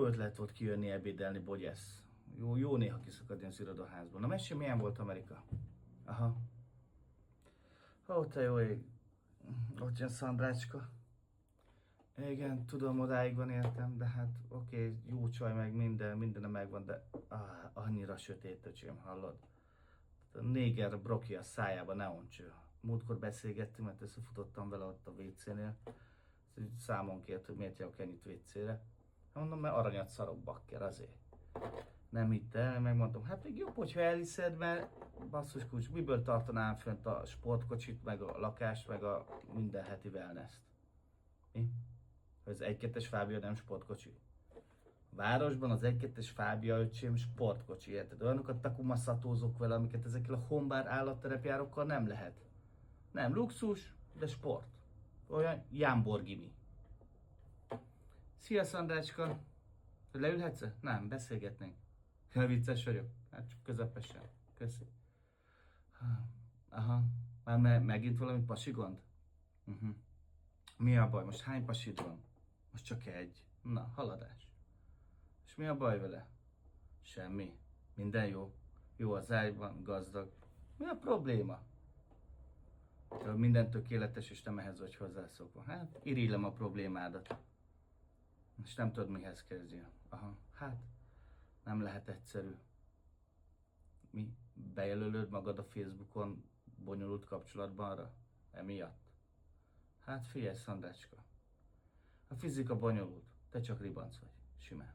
Jó ötlet volt kijönni ebédelni, bogyesz. Jó néha kiszakadni az irodaházból. Na mesélj, milyen volt Amerika? Aha. Ó, te jó ég. Ott jön Szandrácska. Igen, tudom, odáig van értem, de hát oké, jó csaj meg minden megvan, de annyira sötét, öcsém, hallod? A néger broki a szájába, neoncső. Múltkor beszélgettünk, mert összefutottam vele ott a WC-nél. Számon kért, hogy miért járok ennyit WC-re. Mondom, mert aranyat szarok, bakker, azért. Nem hitte el, megmondtam, hát még jobb, hogyha elhiszed, mert basszus kulcs, miből tartanám fönt a sportkocsit, meg a lakást, meg a minden heti wellness-t? Mi? Az 1-2-es Fábia nem sportkocsi? A városban az 1-2-es Fábia, öcsém, sportkocsi, érted? Olyanokat takumaszatózok vele, amiket ezekkel a hombár állatterepjárókkal nem lehet. Nem luxus, de sport. Olyan Lamborghini. Szia Szandrácska! Leülhetsz? Nem, beszélgetnénk. Vicces vagyok? Hát csak közepesen. Köszi. Aha. Már megint valami pasi gond? Mi a baj? Most hány pasid van? Most csak egy. Na, haladás. És mi a baj vele? Semmi. Minden jó. Jó az ágyban, gazdag. Mi a probléma? Minden tökéletes, és nem ehhez vagy hozzászokva. Hát, irigylem a problémádat. És nem tudod, mihez kezdjél. Aha, hát, nem lehet egyszerű. Mi? Bejelölöd magad a Facebookon bonyolult kapcsolatbanra? Emiatt? Hát figyelj, Szandrácska. A fizika bonyolult, te csak ribanc vagy. Simán.